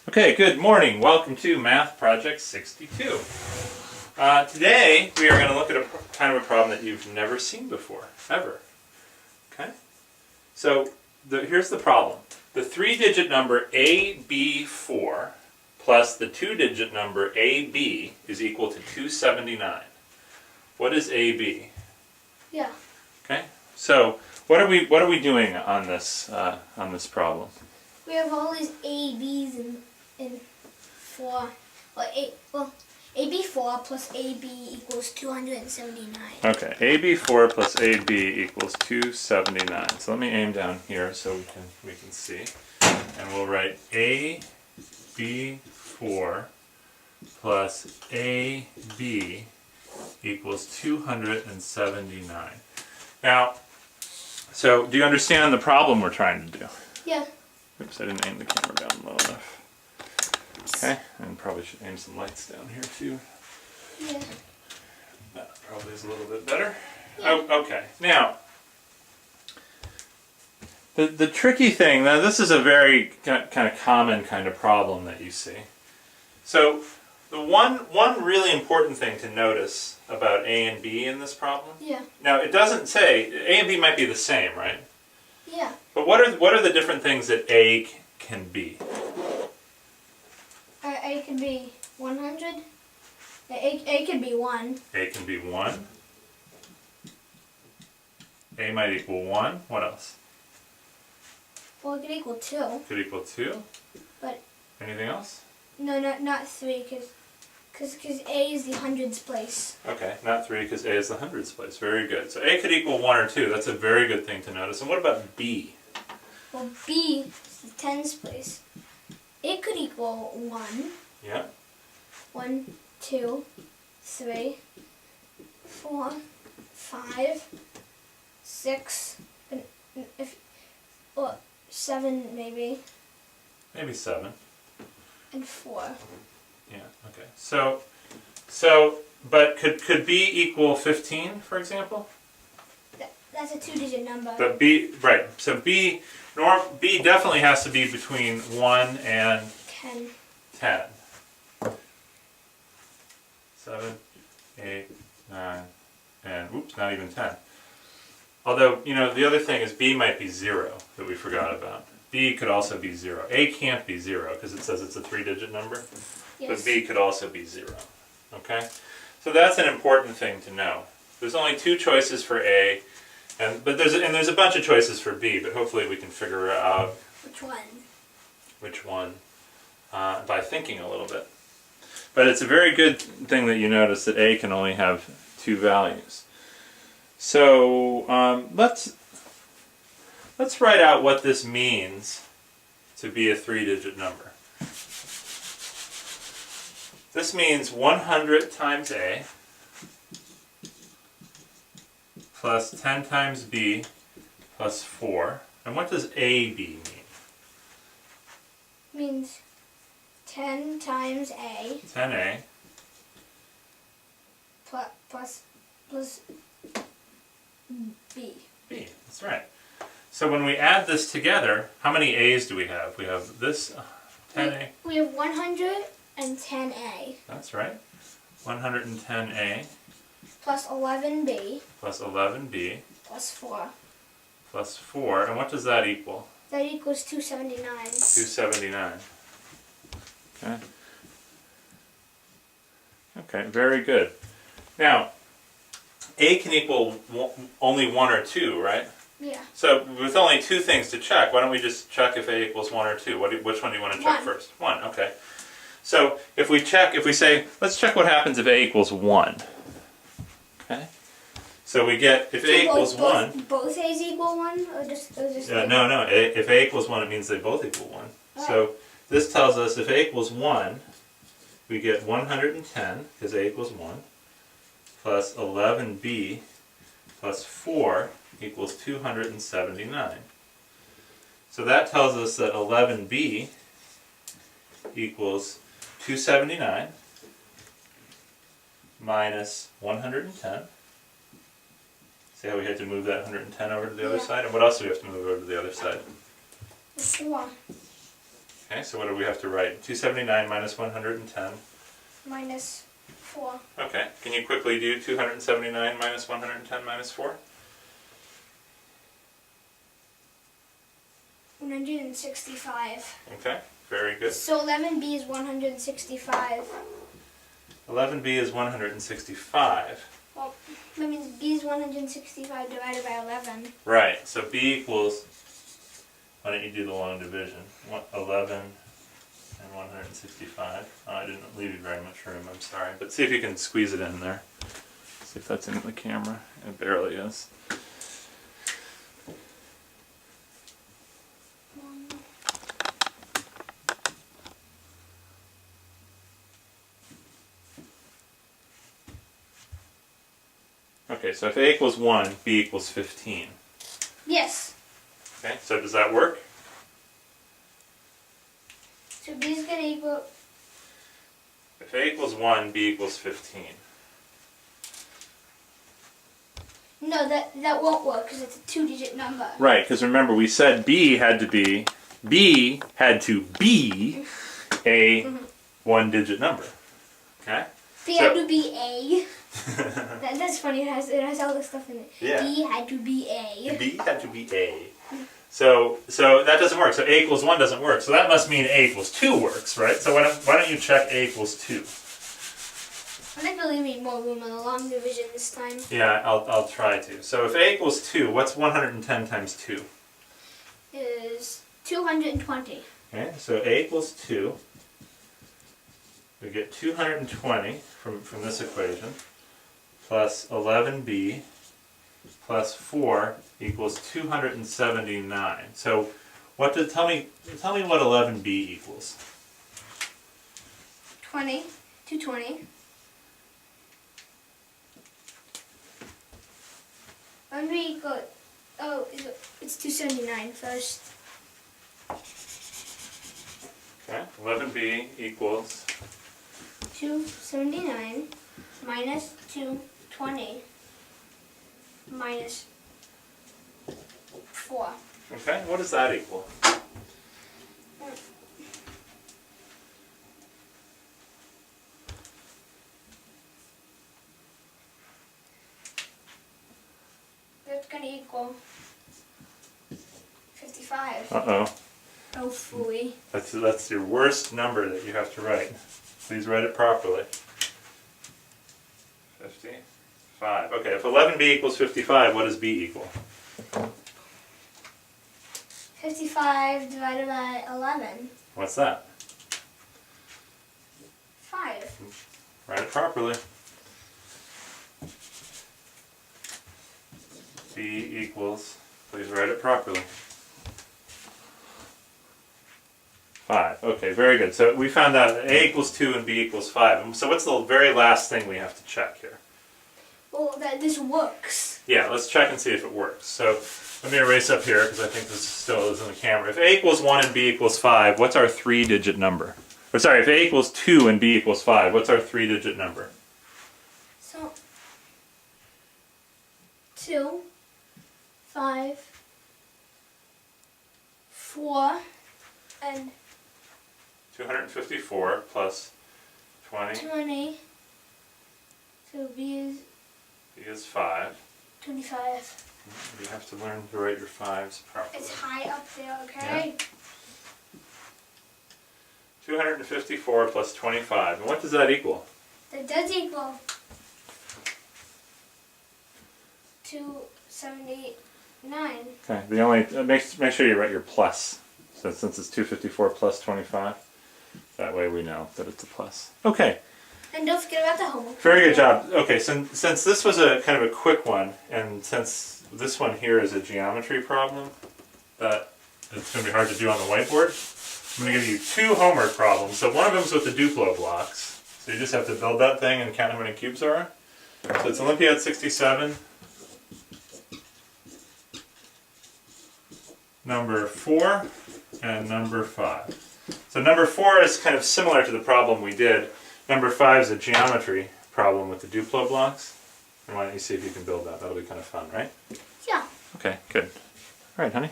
Okay, good morning. Welcome to Math Project 62. Today we are going to look at a kind of a problem that you've never seen before, ever. Okay? So here's the problem. The three-digit number AB4 plus the two-digit number AB is equal to 279. What is AB? Yeah. Okay? So what are we doing on this problem? We have all these ABs in 4. AB4 plus AB equals 279. Okay, AB4 plus AB equals 279. So let me aim down here so we can see. And we'll write AB4 plus AB equals 279. Now, so do you understand the problem we're trying to do? Yeah. Oops, I didn't aim the camera down low enough. Okay, and probably should aim some lights down here too. Yeah. That probably is a little bit better. Yeah. Oh, okay. Now, the tricky thing, now this is a very kind of common kind of problem that you see. So, the one really important thing to notice about A and B in this problem. Yeah. Now, it doesn't say, A and B might be the same, right? Yeah. But what are the different things that A can be? A could be 100. A could be 1. A can be 1. A might equal 1. What else? Well, it could equal 2. Could equal 2. But Anything else? no, not 3, because A is the hundreds place. Okay, not 3 because A is the hundreds place. Very good. So A could equal 1 or 2. That's a very good thing to notice. And what about B? Well, B is the tens place. It could equal 1. Yeah. 1, 2, 3, 4, 5, 6, or 7 maybe, Maybe 7. and 4. Yeah. Okay. So, but could B equal 15, for example? That's a two-digit number. But B, right. So B definitely has to be between 1 and 10. 10. 7, 8, 9, and oops, not even 10. Although, the other thing is B might be 0 that we forgot about. B could also be 0. A can't be 0 because it says it's a three-digit number. Yes. But B could also be 0. Okay? So that's an important thing to know. There's only two choices for A, but there's a bunch of choices for B, but hopefully we can figure out Which one? By thinking a little bit. But it's a very good thing that you notice that A can only have two values. So let's write out what this means to be a three-digit number. This means 100 times A plus 10 times B plus 4. And what does AB mean? Means 10 times A 10A plus B. B, that's right. So when we add this together, how many A's do we have? We have this 10A. We have 110A. That's right. 110A Plus 11B. plus 11B Plus 4. plus 4. And what does that equal? That equals 279. 279. Okay. Okay, very good. Now, A can equal only 1 or 2, right? Yeah. So with only two things to check, why don't we just check if A equals 1 or 2? Which one do you want to check 1. first? 1, okay. So if we say, let's check what happens if A equals 1. Okay? So we get, if A equals 1... Both A's equal 1? Or just no. If A equals 1, it means they both equal 1. Right. So this tells us if A equals 1, we get 110, because A equals 1, plus 11B plus 4 equals 279. So that tells us that 11B equals 279 minus 110. See how we had to move that 110 over to the other side? And what else do we have to move over to the other side? 4. Okay, so what do we have to write? 279 minus 110. Minus 4. Okay, can you quickly do 279 minus 110 minus 4? 165. Okay, very good. So 11b is 165. 11b is 165. Well, that means b is 165 divided by 11. Right, so b equals, why don't you do the long division? 11 and 165. Oh, I didn't leave you very much room, I'm sorry. But see if you can squeeze it in there. See if that's in the camera. It barely is. Okay, so if a equals 1, b equals 15. Yes. Okay, so does that work? So b is going to equal... If a equals 1, b equals 15. No, that won't work because it's a 2-digit number. Right, because remember we said b had to be a 1-digit number. Okay? B had to be a. That's funny. It has all this stuff in it. Yeah. B had to be a. B had to be a. So that doesn't work. So a equals 1 doesn't work. So that must mean a equals 2 works, right? So why don't you check a equals 2? I think we'll leave more room on the long division this time. Yeah, I'll try to. So if a equals 2, what's 110 times 2? Is 220. Okay, so a equals 2. We get 220 from this equation, plus 11b plus 4 equals 279. So tell me what 11b equals. 220. When we equal, it's 279 first. Okay, 11b equals 279 minus 220 minus 4. okay. What does that equal? That's gonna equal 55. Uh-oh. Hopefully. That's your worst number that you have to write. Please write it properly. 55. Okay, if 11b equals 55, what does b equal? 55 divided by 11. What's that? 5. Write it properly. b equals, please write it properly. 5. Okay, very good. So we found out that a equals 2 and b equals 5. And so what's the very last thing we have to check here? Well, that this works. Yeah, let's check and see if it works. So let me erase up here because I think this still is in the camera. If a equals 1 and b equals 5, what's our 3-digit number? Or sorry, if a equals 2 and b equals 5, what's our 3-digit number? So 2, 5, 4, and 254 plus 20. 20. So b is 5. 25. You have to learn to write your 5s properly. It's high up there, okay? Yeah. 254 plus 25. And what does that equal? That does equal 279. Okay. The only make sure you write your plus. So since it's 254 plus 25, that way we know that it's a plus. Okay. And don't forget about the homework. Very good job. Okay, since this was a kind of a quick one, and since this one here is a geometry problem that it's going to be hard to do on the whiteboard, I'm going to give you 2 homework problems. So one of them is with the Duplo blocks. So you just have to build that thing and count how many cubes there are. So it's Olympiad 67, number 4, and number 5. So number 4 is kind of similar to the problem we did. Number 5 is a geometry problem with the Duplo blocks. And why don't you see if you can build that? That'll be kind of fun, right? Yeah. Okay, good. All right, honey.